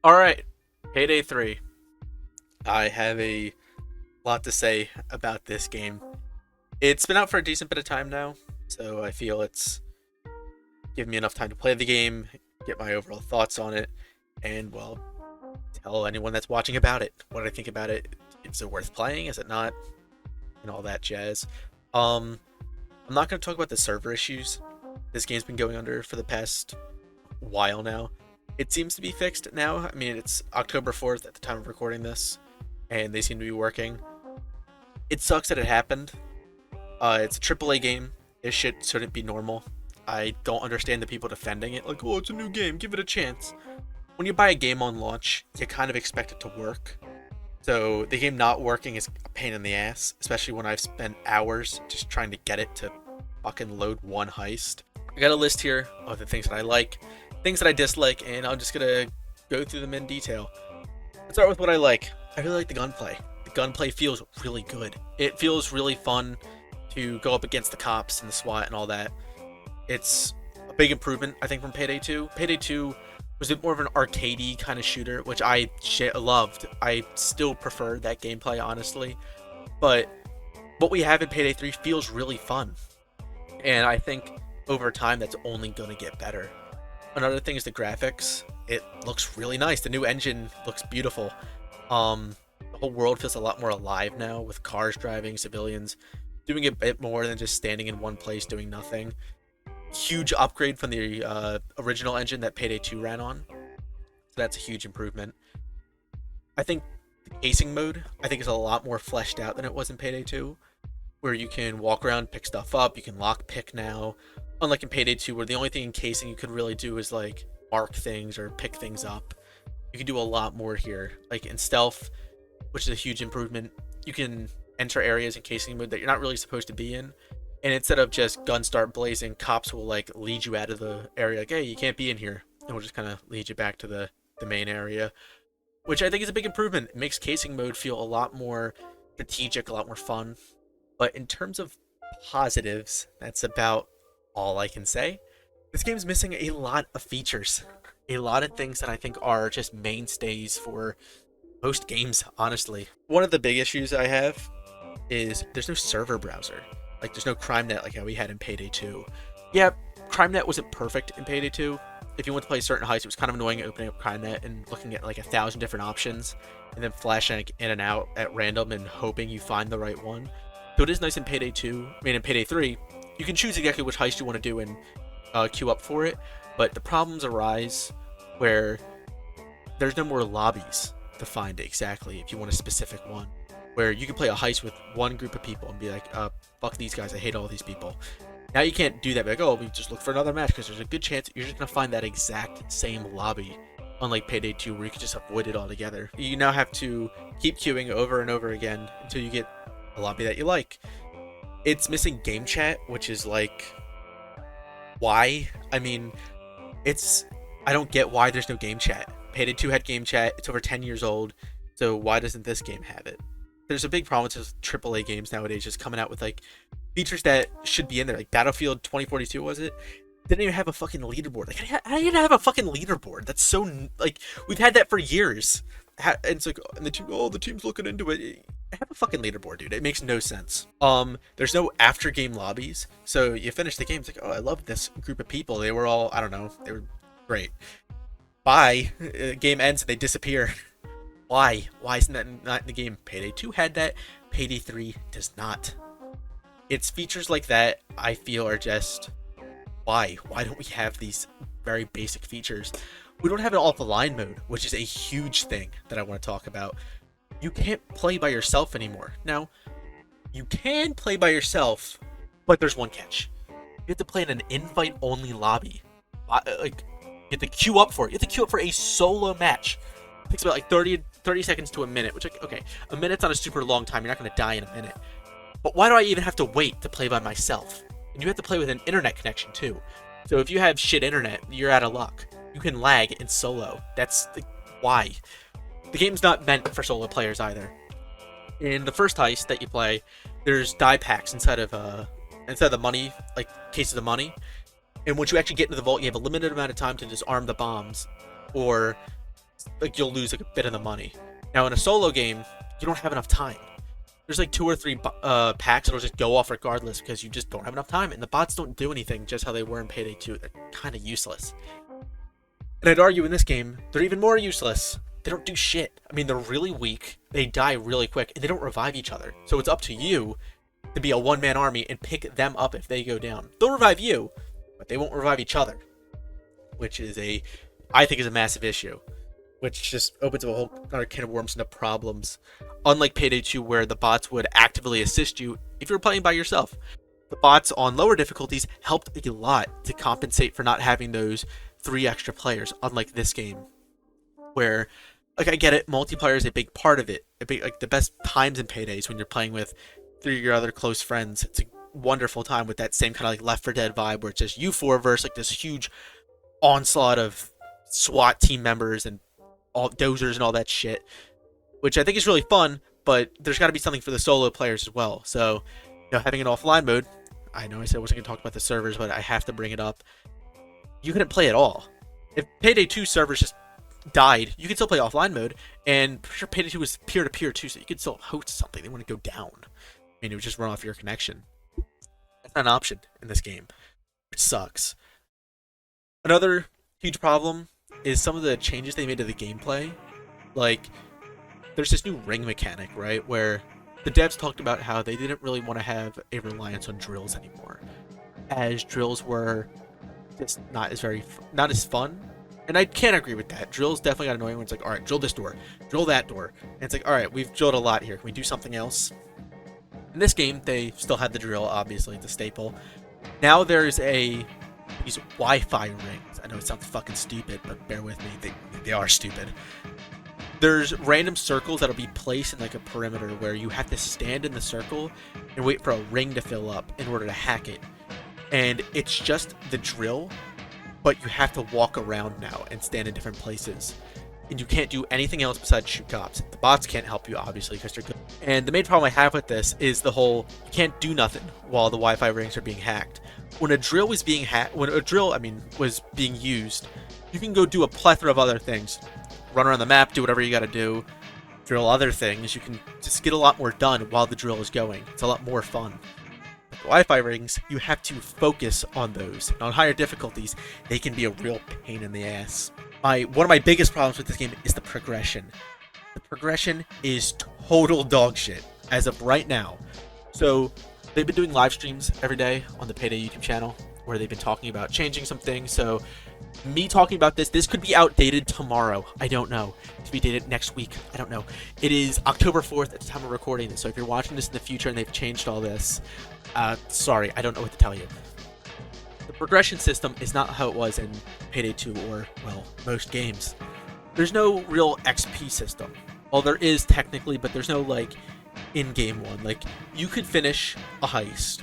Alright, Payday 3. I have a lot to say about this game. It's been out for a decent bit of time now, so I feel it's given me enough time to play the game, get my overall thoughts on it, and, well, tell anyone that's watching about it what I think about it. Is it worth playing? Is it not? And all that jazz. Um, I'm not going to talk about the server issues this game's been going under for the past while now. It seems to be fixed now. I mean, it's October 4th at the time of recording this, and they seem to be working. It sucks that it happened. It's a AAA game. This shit shouldn't be normal. I don't understand the people defending it. Like, oh, it's a new game. Give it a chance. When you buy a game on launch, you kind of expect it to work. So the game not working is a pain in the ass, especially when I've spent hours just trying to get it to fucking load one heist. I got a list here of the things that I like, things that I dislike, and I'm just gonna go through them in detail. Let's start with what I like. I really like the gunplay. The gunplay feels really good. It feels really fun to go up against the cops and the SWAT and all that. It's a big improvement, I think, from Payday 2. Payday 2 was a bit more of an arcadey kind of shooter, which I loved. I still prefer that gameplay, honestly. But what we have in Payday 3 feels really fun. And I think over time that's only going to get better. Another thing is the graphics. It looks really nice. The new engine looks beautiful. The whole world feels a lot more alive now, with cars driving, civilians doing a bit more than just standing in one place doing nothing. Huge upgrade from the original engine that Payday 2 ran on. So that's a huge improvement. I think the casing mode, is a lot more fleshed out than it was in Payday 2, where you can walk around, pick stuff up, you can lock pick now. Unlike in Payday 2, where the only thing in casing you could really do is like mark things or pick things up. You can do a lot more here. Like in stealth, which is a huge improvement, you can enter areas in casing mode that you're not really supposed to be in. And instead of just guns start blazing, cops will like lead you out of the area, like, hey, you can't be in here. And we'll just kind of lead you back to the main area, which I think is a big improvement. It makes casing mode feel a lot more strategic, a lot more fun. But in terms of positives, that's about all I can say. This game's missing a lot of features. A lot of things that I think are just mainstays for most games, honestly. One of the big issues I have is there's no server browser. Like, there's no CrimeNet like how we had in Payday 2. Yeah, CrimeNet wasn't perfect in Payday 2. If you want to play certain heists, it was kind of annoying opening up CrimeNet and looking at like 1,000 different options and then flashing in and out at random and hoping you find the right one. So it is nice in Payday 2. I mean, in Payday 3, you can choose exactly which heist you want to do and queue up for it, but the problems arise where there's no more lobbies to find exactly if you want a specific one, where you can play a heist with one group of people and be like, fuck these guys, I hate all these people. Now you can't do that, like, oh, we just look for another match, because there's a good chance you're just going to find that exact same lobby, unlike Payday 2, where you can just avoid it altogether. You now have to keep queuing over and over again until you get a lobby that you like. It's missing game chat, which is like, why? I mean, I don't get why there's no game chat. Payday 2 had game chat, it's over 10 years old, so why doesn't this game have it? There's a big problem with AAA games nowadays just coming out with like features that should be in there. Like Battlefield 2042, was it? Didn't even have a fucking leaderboard. Like, how do you have a fucking leaderboard? That's so, like, we've had that for years. And it's like, and the team's looking into it. Have a fucking leaderboard, dude. It makes no sense. There's no after game lobbies. So you finish the game, it's like, oh, I love this group of people. They were all, I don't know, they were great. Bye. Game ends and they disappear. Why? Why isn't that not in the game? Payday 2 had that. Payday 3 does not. It's features like that I feel are just, why? Why don't we have these very basic features? We don't have an off-the-line mode, which is a huge thing that I want to talk about. You can't play by yourself anymore. Now, you can play by yourself, but there's one catch. You have to play in an invite-only lobby. Like, you have to queue up for it. You have to queue up for a solo match. It takes about like 30 seconds to a minute, which, okay, a minute's not a super long time. You're not going to die in a minute. But why do I even have to wait to play by myself? And you have to play with an internet connection, too. So if you have shit internet, you're out of luck. You can lag in solo. Why? The game's not meant for solo players either. In the first heist that you play, there's die packs inside of the money, like cases of money. And once you actually get into the vault, you have a limited amount of time to disarm the bombs, or like you'll lose like a bit of the money. Now in a solo game, you don't have enough time. There's like 2 or 3 packs that'll just go off regardless because you just don't have enough time, and the bots don't do anything just how they were in Payday 2. They're kind of useless. And I'd argue in this game, they're even more useless. They don't do shit. I mean, they're really weak, they die really quick, and they don't revive each other. So it's up to you to be a one-man army and pick them up if they go down. They'll revive you, but they won't revive each other, which is I think is a massive issue, which just opens up a whole other can of worms into problems. Unlike Payday 2, where the bots would actively assist you if you're playing by yourself. The bots on lower difficulties helped a lot to compensate for not having those 3 extra players, unlike this game, where, like, I get it, multiplayer is a big part of it. Like, the best times in Paydays when you're playing with 3 of your other close friends. It's a wonderful time with that same kind of like Left 4 Dead vibe, where it's just you 4 versus like this huge onslaught of SWAT team members and all dozers and all that shit, which I think is really fun, but there's got to be something for the solo players as well. So, having an offline mode, I know I said I wasn't going to talk about the servers, but I have to bring it up. You couldn't play at all. If Payday 2 servers just died, you could still play offline mode, and I'm sure Payday 2 was peer-to-peer too, so you could still host something. They wouldn't go down. I mean, it would just run off your connection. That's not an option in this game, which sucks. Another huge problem is some of the changes they made to the gameplay. Like, there's this new ring mechanic, right, where the devs talked about how they didn't really want to have a reliance on drills anymore, as drills were just not as fun. And I can't agree with that. Drills definitely got annoying when it's like, all right, drill this door, drill that door, and it's like, all right, we've drilled a lot here. Can we do something else? In this game, they still had the drill, obviously, the staple. Now there's these Wi-Fi rings. I know it sounds fucking stupid, but bear with me. They are stupid. There's random circles that'll be placed in like a perimeter where you have to stand in the circle and wait for a ring to fill up in order to hack it. And it's just the drill, but you have to walk around now and stand in different places. And you can't do anything else besides shoot cops. The bots can't help you, obviously, because they're good. And the main problem I have with this is the whole, you can't do nothing while the Wi-Fi rings are being hacked. When a drill was being was being used, you can go do a plethora of other things. Run around the map, do whatever you gotta do, drill other things. You can just get a lot more done while the drill is going. It's a lot more fun. Like Wi-Fi rings, you have to focus on those. And on higher difficulties, they can be a real pain in the ass. One of my biggest problems with this game is the progression. The progression is total dog shit as of right now. So they've been doing live streams every day on the Payday YouTube channel where they've been talking about changing some things. So me talking about this could be outdated tomorrow. I don't know. To be dated next week. I don't know. It is October 4th at the time of recording this. So if you're watching this in the future and they've changed all this, sorry, I don't know what to tell you. The progression system is not how it was in Payday 2 or, well, most games. There's no real XP system. Well, there is technically, but there's no, like, in-game one. Like, you could finish a heist,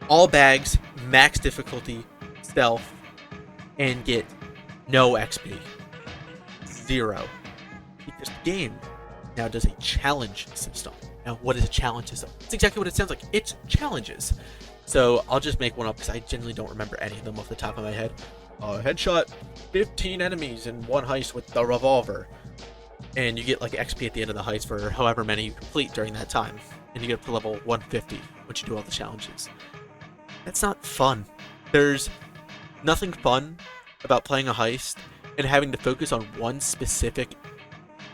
all bags, max difficulty, stealth, and get no XP. 0. Because the game now does a challenge system. Now, what is a challenge system? It's exactly what it sounds like. It's challenges. So I'll just make one up because I genuinely don't remember any of them off the top of my head. Headshot 15 enemies in one heist with the revolver. And you get like XP at the end of the heist for however many you complete during that time. And you get up to level 150 once you do all the challenges. That's not fun. There's nothing fun about playing a heist and having to focus on one specific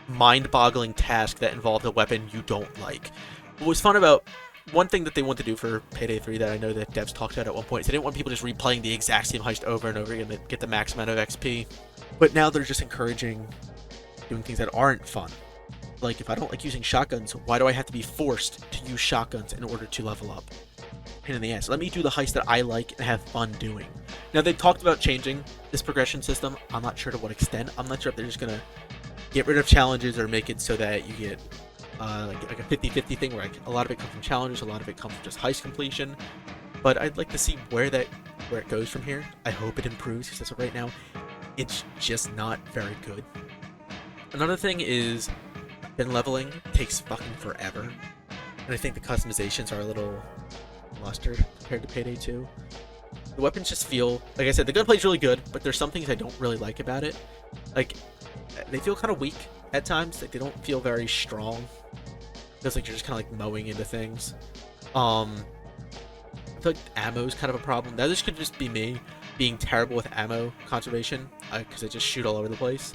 mind-boggling task that involved a weapon you don't like. What was fun about one thing that they want to do for Payday 3 that I know that devs talked about at one point is they didn't want people just replaying the exact same heist over and over again to get the max amount of XP. But now they're just encouraging doing things that aren't fun. Like, if I don't like using shotguns, why do I have to be forced to use shotguns in order to level up? Pain in the ass. Let me do the heist that I like and have fun doing. Now, they've talked about changing this progression system. I'm not sure to what extent. I'm not sure if they're just going to get rid of challenges or make it so that you get like a 50-50 thing where a lot of it comes from challenges, a lot of it comes from just heist completion. But I'd like to see where it goes from here. I hope it improves, because as of right now, it's just not very good. Another thing is, gun leveling takes fucking forever. And I think the customizations are a little luster compared to Payday 2. The weapons just feel, like I said, the gunplay's really good, but there's some things I don't really like about it. Like, they feel kind of weak at times. Like they don't feel very strong. It feels like you're just kind of like mowing into things. I feel like ammo is kind of a problem. Now this could just be me being terrible with ammo conservation because I just shoot all over the place.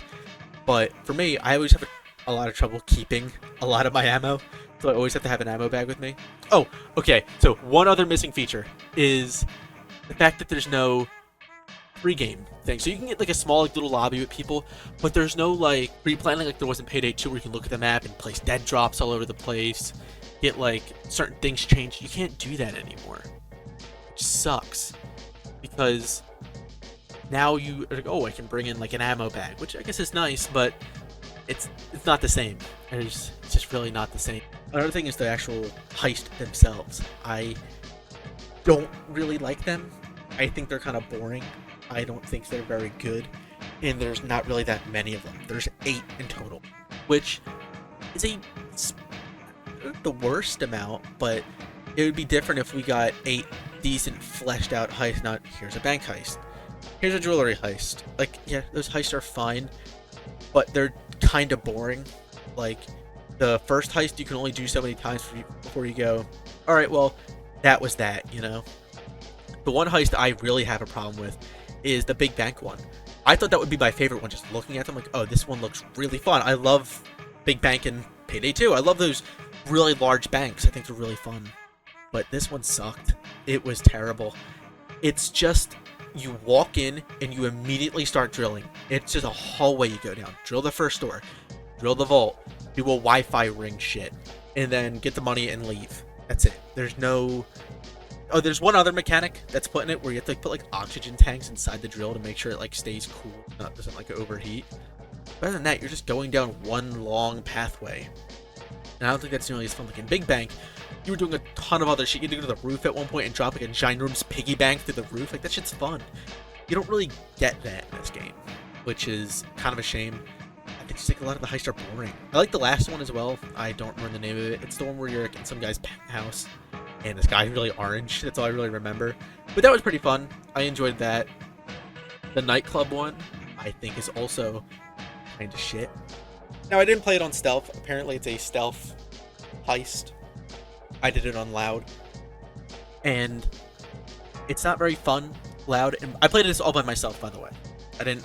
But for me, I always have a lot of trouble keeping a lot of my ammo, so I always have to have an ammo bag with me. Oh, okay. So one other missing feature is the fact that there's no pre-game thing. So you can get like a small like, little lobby with people, but there's no like pre-planning like there was in Payday 2 where you can look at the map and place dead drops all over the place, get like certain things changed. You can't do that anymore, which sucks because now you are like, oh, I can bring in like an ammo bag, which I guess is nice, but it's not the same. It's just really not the same. Another thing is the actual heist themselves. I don't really like them. I think they're kind of boring. I don't think they're very good, and there's not really that many of them. There's 8 in total, which is the worst amount, but it would be different if we got 8 decent fleshed out heists. Not here's a bank heist, here's a jewelry heist. Like, yeah, those heists are fine, but they're kind of boring. Like the first heist you can only do so many times before you go, all right, well, that was that, you know. The one heist I really have a problem with is the big bank one. I thought that would be my favorite one, just looking at them like, oh, this one looks really fun. I love big bank and Payday 2. I love those really large banks. I think they're really fun. But this one sucked. It was terrible. It's just you walk in and you immediately start drilling. It's just a hallway you go down. Drill the first door, drill the vault, do a Wi-Fi ring shit, and then get the money and leave. That's it. There's no... Oh, there's one other mechanic that's put in it where you have to like, put like oxygen tanks inside the drill to make sure it like stays cool, doesn't like overheat. But other than that, you're just going down one long pathway. And I don't think that's nearly as fun. Like in Big Bank, you were doing a ton of other shit. You had to go to the roof at one point and drop like a ginormous piggy bank through the roof. Like that shit's fun. You don't really get that in this game, which is kind of a shame. I think just like a lot of the heists are boring. I like the last one as well. I don't remember the name of it. It's the one where you're like, in some guy's penthouse. And this guy's really orange. That's all I really remember. But that was pretty fun. I enjoyed that. The nightclub one, I think, is also kind of shit. Now, I didn't play it on stealth. Apparently, it's a stealth heist. I did it on loud. And it's not very fun, loud. And I played this all by myself, by the way.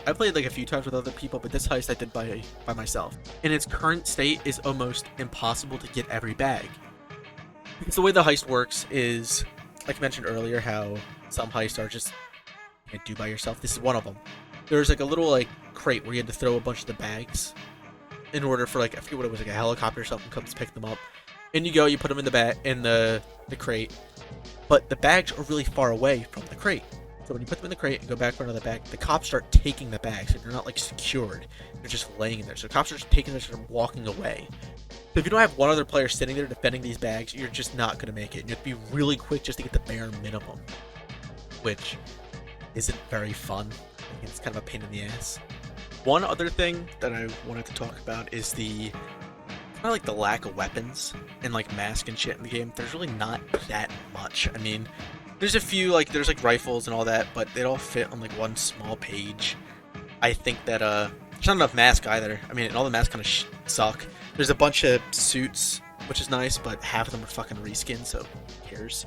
I played like a few times with other people, but this heist I did by myself. In its current state, is almost impossible to get every bag. Because the way the heist works is, like I mentioned earlier, how some heists are just you can't do by yourself. This is one of them. There's like a little like crate where you had to throw a bunch of the bags in order for like, I forget what it was, like a helicopter or something comes pick them up. And you go, you put them in the crate, but the bags are really far away from the crate. So when you put them in the crate and go back for another bag, the cops start taking the bags, and they're not like secured. They're just laying in there. So the cops are just taking them and walking away. So if you don't have one other player sitting there defending these bags, you're just not going to make it. And you have to be really quick just to get the bare minimum, which isn't very fun. I think it's kind of a pain in the ass. One other thing that I wanted to talk about is the kind of like the lack of weapons and like mask and shit in the game. There's really not that much. I mean, there's a few, like there's like rifles and all that, but they all fit on like one small page. I think that there's not enough mask either. I mean, and all the masks kind of suck. There's a bunch of suits, which is nice, but half of them are fucking reskins, so who cares?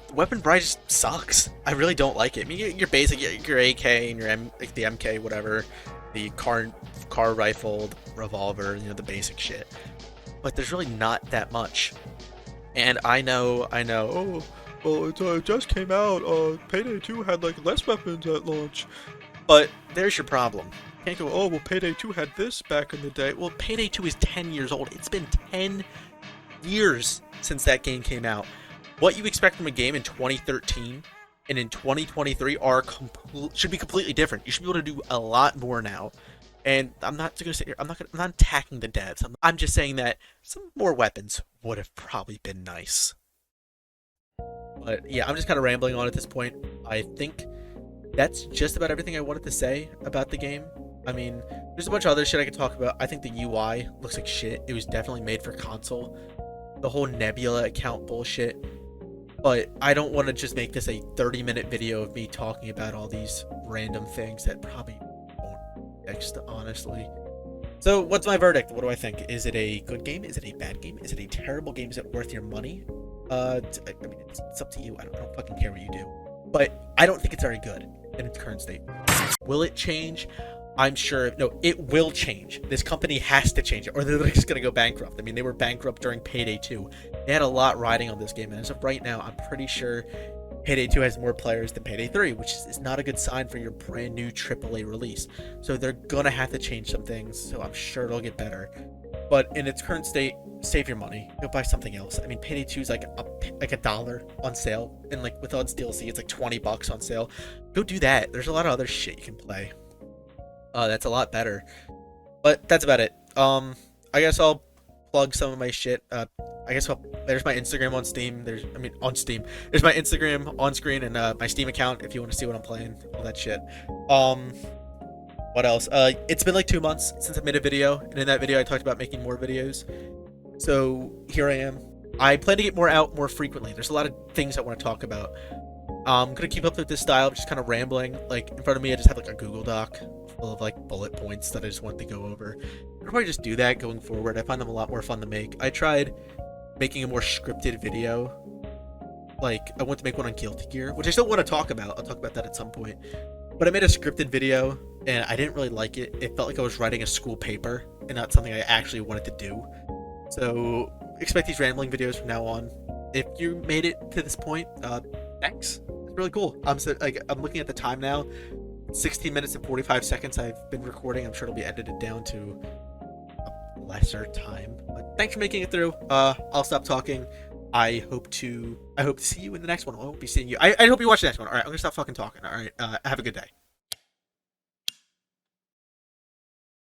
The weapon variety just sucks. I really don't like it. I mean, your basic, your AK and your like the MK, whatever, the car rifle, the revolver, you know, the basic shit. But there's really not that much. And I know. Oh, well, it just came out. Payday 2 had like less weapons at launch. But there's your problem. Can't go, oh, well, Payday 2 had this back in the day. Well, Payday 2 is 10 years old. It's been 10 years since that game came out. What you expect from a game in 2013 and in 2023 should be completely different. You should be able to do a lot more now. And I'm not going to say, I'm not attacking the devs. I'm just saying that some more weapons would have probably been nice. But yeah, I'm just kind of rambling on at this point. I think that's just about everything I wanted to say about the game. I mean, there's a bunch of other shit I could talk about. I think the UI looks like shit. It was definitely made for console. The whole Nebula account bullshit. But I don't want to just make this a 30-minute video of me talking about all these random things that probably won't fix, honestly. So what's my verdict? What do I think? Is it a good game? Is it a bad game? Is it a terrible game? Is it worth your money? I mean, it's up to you. I don't fucking care what you do. But I don't think it's very good in its current state. Will it change? I'm sure. No, it will change. This company has to change it, or they're just gonna go bankrupt. I mean, they were bankrupt during Payday 2. They had a lot riding on this game, and as of right now, I'm pretty sure Payday 2 has more players than Payday 3, which is not a good sign for your brand new AAA release. So they're gonna have to change some things. So I'm sure it'll get better. But in its current state, save your money. Go buy something else. I mean, Payday 2 is like a dollar on sale, and like with all its DLC, it's like $20 on sale. Go do that. There's a lot of other shit you can play. That's a lot better. But that's about it. I guess I'll plug some of my shit. There's my Instagram on Steam. On Steam. There's my Instagram on screen and my Steam account if you want to see what I'm playing, all that shit. What else? It's been like 2 months since I made a video, and in that video I talked about making more videos. So here I am. I plan to get out more frequently. There's a lot of things I want to talk about. I'm gonna keep up with this style, just kind of rambling. Like in front of me, I just have like a Google Doc full of like bullet points that I just want to go over. I'll probably just do that going forward. I find them a lot more fun to make. I tried making a more scripted video. Like I want to make one on Guilty Gear, which I still want to talk about. I'll talk about that at some point. But I made a scripted video and I didn't really like it. It felt like I was writing a school paper and not something I actually wanted to do. So expect these rambling videos from now on. If you made it to this point, thanks. It's really cool. I'm looking at the time now. 16 minutes and 45 seconds I've been recording. I'm sure it'll be edited down to a lesser time. But thanks for making it through. I'll stop talking. I hope to see you in the next one. I won't be seeing you. I hope you watch the next one. All right, I'm gonna stop fucking talking. All right, have a good day.